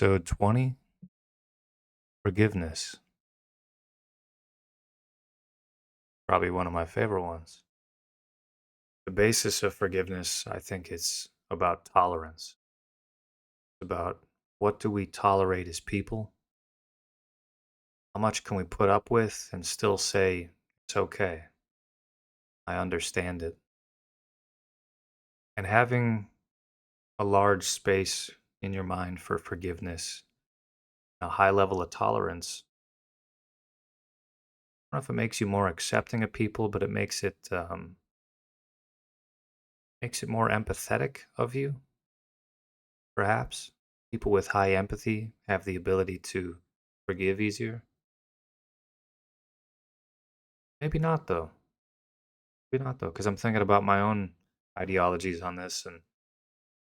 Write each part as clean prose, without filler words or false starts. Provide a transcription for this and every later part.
Episode 20, Forgiveness. Probably one of my favorite ones. The basis of forgiveness, I think it's about tolerance. It's about what do we tolerate as people? How much can we put up with and still say, it's okay, I understand it? And having a large space in your mind for forgiveness, a high level of tolerance, I don't know if it makes you more accepting of people, but it makes it more empathetic of you. Perhaps people with high empathy have the ability to forgive easier. Maybe not though. Maybe not though, because I'm thinking about my own ideologies on this, and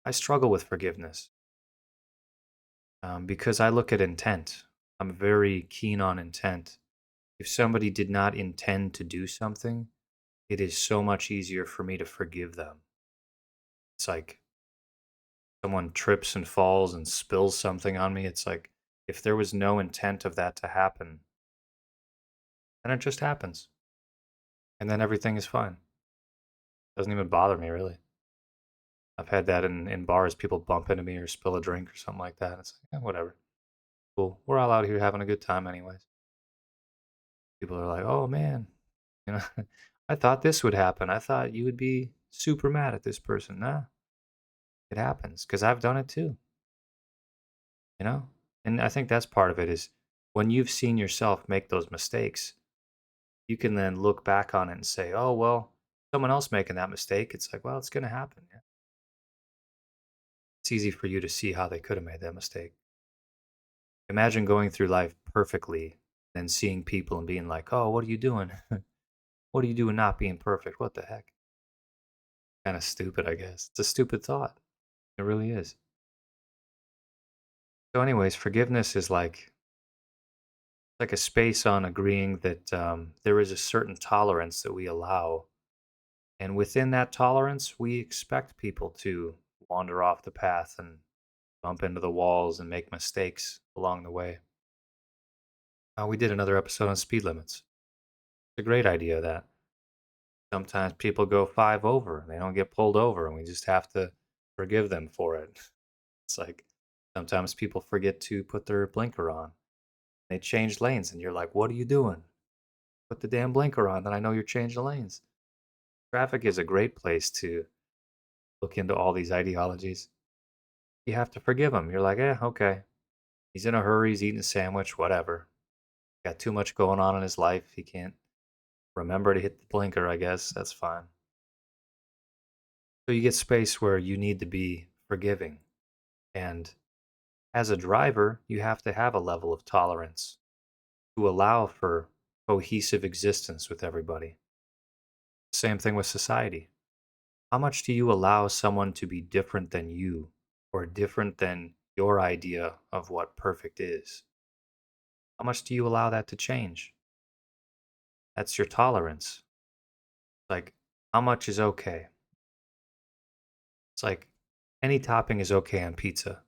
I struggle with forgiveness because I look at intent. I'm very keen on intent. If somebody did not intend to do something, it is so much easier for me to forgive them. It's like someone trips and falls and spills something on me. It's like if there was no intent of that to happen, then it just happens, and then everything is fine. Doesn't even bother me really. I've had that in bars, people bump into me or spill a drink or something like that. It's like, whatever. Cool. We're all out here having a good time anyways. People are like, oh man, you know, I thought this would happen. I thought you would be super mad at this person. Nah, it happens because I've done it too, you know? And I think that's part of it is when you've seen yourself make those mistakes, you can then look back on it and say, oh, well, someone else making that mistake, it's like, well, it's going to happen. Yeah. It's easy for you to see how they could have made that mistake. Imagine going through life perfectly, then seeing people and being like, "Oh, what are you doing? What are you doing not being perfect? What the heck?" Kind of stupid, I guess. It's a stupid thought. It really is. So, anyways, forgiveness is like a space on agreeing that there is a certain tolerance that we allow, and within that tolerance, we expect people to wander off the path and bump into the walls and make mistakes along the way. We did another episode on speed limits. It's a great idea that sometimes people go 5 over and they don't get pulled over, and we just have to forgive them for it. It's like sometimes people forget to put their blinker on. They change lanes, and you're like, "What are you doing? Put the damn blinker on, then I know you're changing lanes." Traffic is a great place to look into all these ideologies. You have to forgive him. You're like, okay. He's in a hurry, he's eating a sandwich, whatever. Got too much going on in his life. He can't remember to hit the blinker, I guess. That's fine." So you get space where you need to be forgiving. And as a driver, you have to have a level of tolerance to allow for cohesive existence with everybody. Same thing with society. How much do you allow someone to be different than you or different than your idea of what perfect is? How much do you allow that to change? That's your tolerance. Like, how much is okay? It's like any topping is okay on pizza.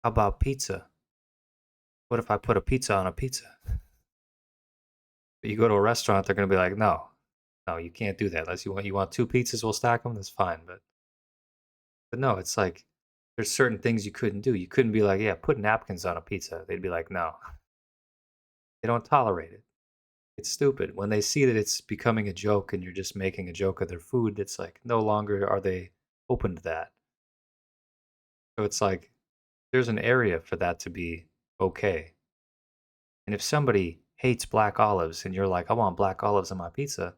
How about pizza? What if I put a pizza on a pizza? You go to a restaurant, they're gonna be like, "No, no, you can't do that. Unless you want 2 pizzas, we'll stack them. That's fine." But no, it's like there's certain things you couldn't do. You couldn't be like, "Yeah, put napkins on a pizza." They'd be like, "No." They don't tolerate it. It's stupid. When they see that it's becoming a joke and you're just making a joke of their food, it's like no longer are they open to that. So it's like there's an area for that to be okay. And if somebody hates black olives and you're like, "I want black olives on my pizza,"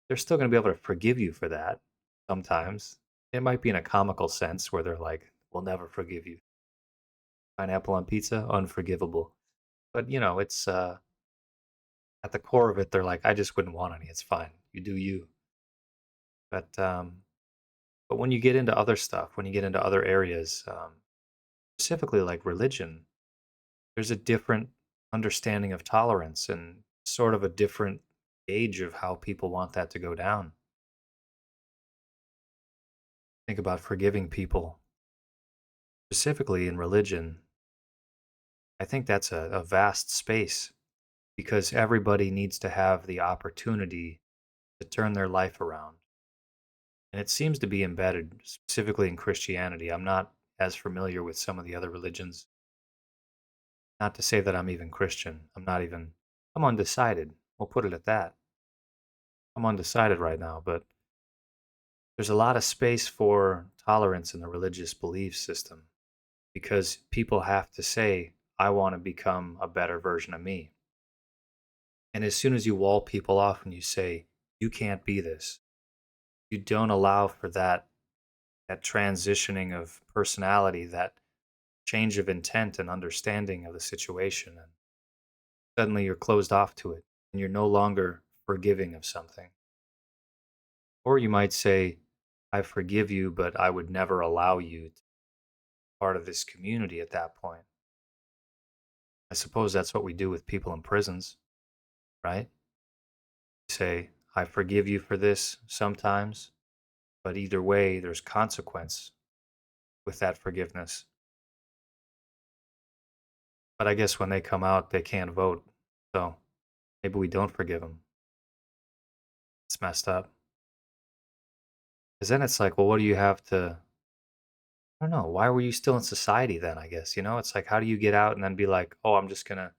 they're still gonna be able to forgive you for that sometimes. It might be in a comical sense where they're like, "We'll never forgive you." Pineapple on pizza, unforgivable. But, it's, at the core of it, they're like, "I just wouldn't want any, it's fine. You do you." But when you get into other stuff, when you get into other areas, specifically like religion, there's a different understanding of tolerance and sort of a different gauge of how people want that to go down. Think about forgiving people, specifically in religion. I think that's a vast space because everybody needs to have the opportunity to turn their life around. And it seems to be embedded specifically in Christianity. I'm not as familiar with some of the other religions. Not to say that I'm even Christian. I'm undecided. We'll put it at that. I'm undecided right now, but there's a lot of space for tolerance in the religious belief system because people have to say, I want to become a better version of me. And as soon as you wall people off and you say, you can't be this, you don't allow for that transitioning of personality, that change of intent and understanding of the situation. And suddenly you're closed off to it and you're no longer forgiving of something. Or you might say, I forgive you, but I would never allow you to be part of this community at that point. I suppose that's what we do with people in prisons, right? We say, I forgive you for this sometimes, but either way, there's consequence with that forgiveness. But I guess when they come out, they can't vote. So maybe we don't forgive them. It's messed up. Because then it's like, well, what do you have to? I don't know. Why were you still in society then? I guess, it's like, how do you get out and then be like, oh, I'm just going to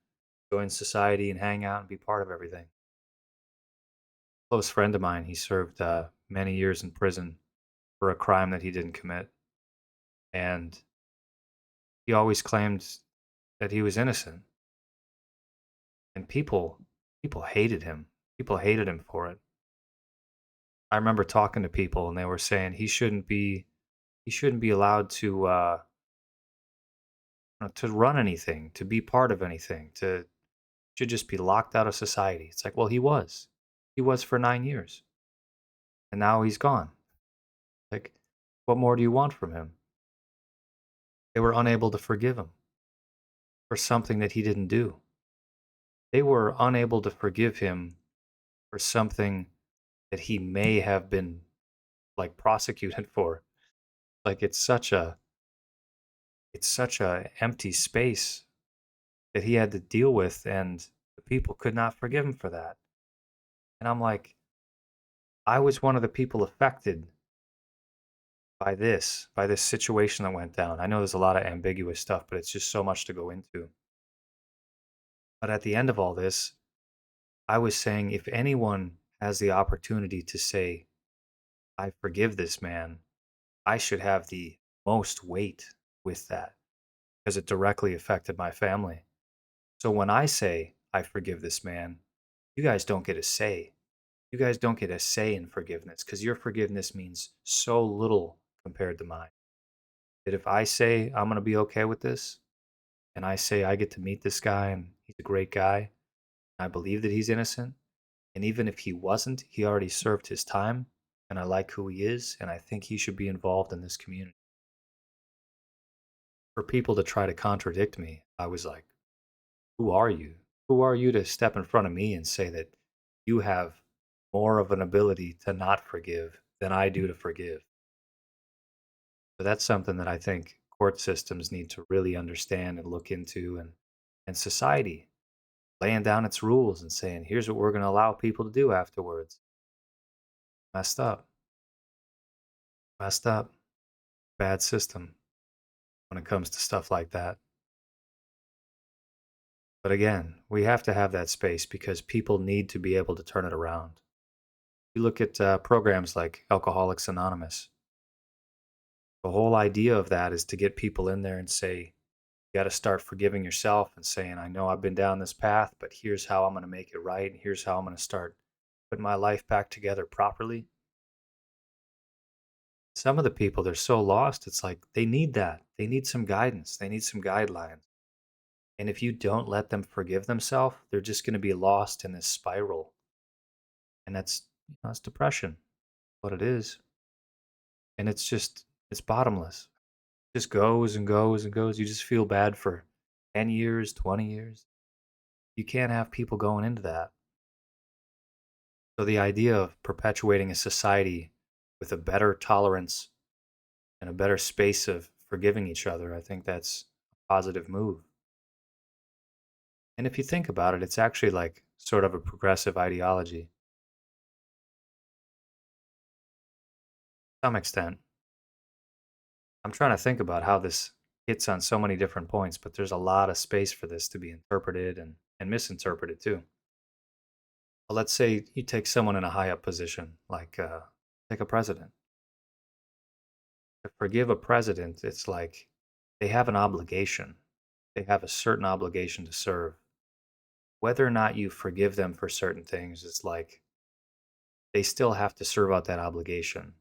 join society and hang out and be part of everything? Close friend of mine, he served many years in prison for a crime that he didn't commit. And he always claimed that he was innocent. And people hated him. People hated him for it. I remember talking to people and they were saying he shouldn't be allowed to run anything, to be part of anything, to should just be locked out of society. It's like, well, he was. He was for 9 years. And now he's gone. Like, what more do you want from him? They were unable to forgive him for something that he didn't do. They were unable to forgive him for something that he may have been like prosecuted for. Like it's such a empty space that he had to deal with and the people could not forgive him for that. And I'm like, I was one of the people affected by this situation that went down. I know there's a lot of ambiguous stuff, but it's just so much to go into. But at the end of all this, I was saying if anyone has the opportunity to say, I forgive this man, I should have the most weight with that because it directly affected my family. So when I say, I forgive this man, you guys don't get a say. You guys don't get a say in forgiveness because your forgiveness means so little compared to mine. That if I say I'm going to be okay with this, and I say I get to meet this guy and he's a great guy, I believe that he's innocent, and even if he wasn't, he already served his time, and I like who he is, and I think he should be involved in this community. For people to try to contradict me, I was like, who are you? Who are you to step in front of me and say that you have more of an ability to not forgive than I do to forgive? So that's something that I think court systems need to really understand and look into, and society laying down its rules and saying, here's what we're going to allow people to do afterwards. Messed up. Messed up. Bad system when it comes to stuff like that. But again, we have to have that space because people need to be able to turn it around. You look at programs like Alcoholics Anonymous. The whole idea of that is to get people in there and say, you got to start forgiving yourself and saying, I know I've been down this path, but here's how I'm going to make it right. And here's how I'm going to start putting my life back together properly. Some of the people, they're so lost. It's like they need that. They need some guidance. They need some guidelines. And if you don't let them forgive themselves, they're just going to be lost in this spiral. And that's depression, what it is. And it's bottomless. It just goes and goes and goes. You just feel bad for 10 years, 20 years. You can't have people going into that. So the idea of perpetuating a society with a better tolerance and a better space of forgiving each other, I think that's a positive move. And if you think about it, it's actually like sort of a progressive ideology to some extent. I'm trying to think about how this hits on so many different points, but there's a lot of space for this to be interpreted and misinterpreted too. Well, let's say you take someone in a high up position, like take a president. To forgive a president, it's like they have an obligation. They have a certain obligation to serve. Whether or not you forgive them for certain things, it's like they still have to serve out that obligation.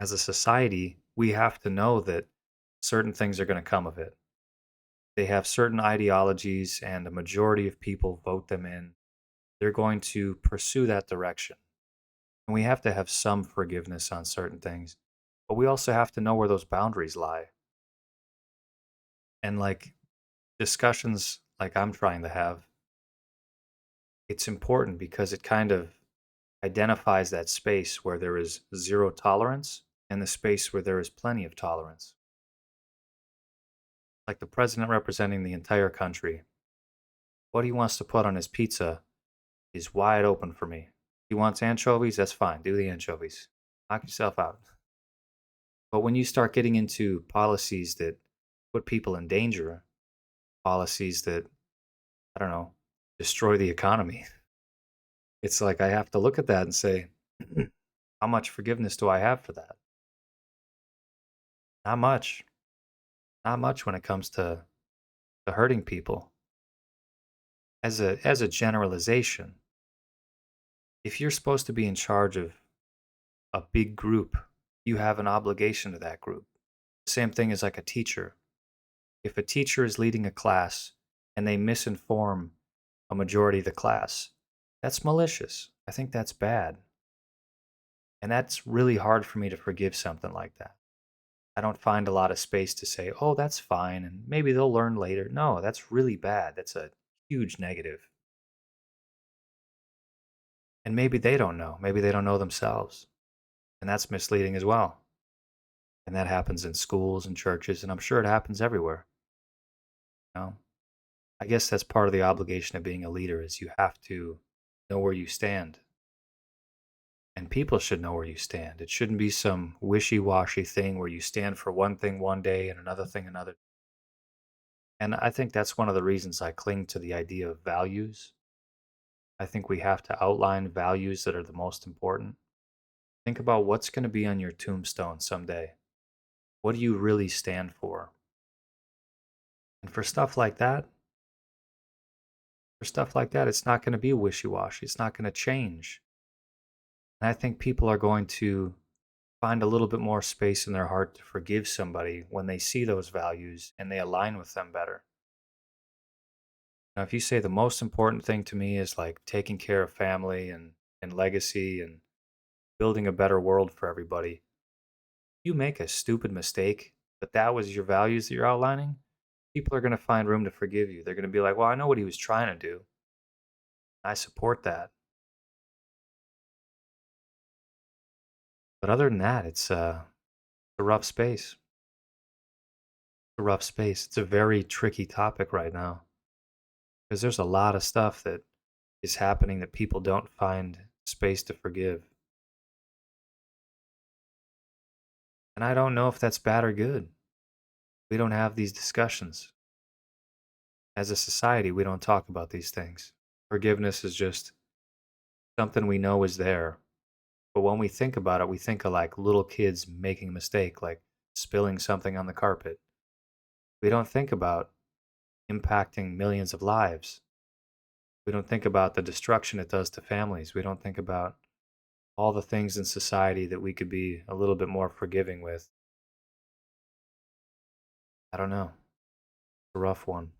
As a society, we have to know that certain things are going to come of it. They have certain ideologies, and a majority of people vote them in. They're going to pursue that direction. And we have to have some forgiveness on certain things, but we also have to know where those boundaries lie. And like discussions like I'm trying to have, it's important because it kind of identifies that space where there is zero tolerance and the space where there is plenty of tolerance. Like the president representing the entire country, what he wants to put on his pizza is wide open for me. He wants anchovies, that's fine. Do the anchovies. Knock yourself out. But when you start getting into policies that put people in danger, policies that, I don't know, destroy the economy, it's like I have to look at that and say, how much forgiveness do I have for that? Not much. Not much when it comes to hurting people. As a generalization, if you're supposed to be in charge of a big group, you have an obligation to that group. Same thing as like a teacher. If a teacher is leading a class and they misinform a majority of the class, that's malicious. I think that's bad. And that's really hard for me to forgive something like that. I don't find a lot of space to say, oh, that's fine, and maybe they'll learn later. No, that's really bad. That's a huge negative. And maybe they don't know. Maybe they don't know themselves. And that's misleading as well. And that happens in schools and churches, and I'm sure it happens everywhere. You know? I guess that's part of the obligation of being a leader is you have to know where you stand. And people should know where you stand. It shouldn't be some wishy-washy thing where you stand for one thing one day and another thing another. And I think that's one of the reasons I cling to the idea of values. I think we have to outline values that are the most important. Think about what's going to be on your tombstone someday. What do you really stand for? And for stuff like that, it's not going to be wishy-washy. It's not going to change. And I think people are going to find a little bit more space in their heart to forgive somebody when they see those values and they align with them better. Now, if you say the most important thing to me is like taking care of family and legacy and building a better world for everybody, you make a stupid mistake, but that was your values that you're outlining, people are going to find room to forgive you. They're going to be like, well, I know what he was trying to do. I support that. But other than that, it's a rough space. It's a rough space. It's a very tricky topic right now because there's a lot of stuff that is happening that people don't find space to forgive. And I don't know if that's bad or good. We don't have these discussions. As a society, we don't talk about these things. Forgiveness is just something we know is there. But when we think about it, we think of like little kids making a mistake, like spilling something on the carpet. We don't think about impacting millions of lives. We don't think about the destruction it does to families. We don't think about all the things in society that we could be a little bit more forgiving with. I don't know. It's a rough one.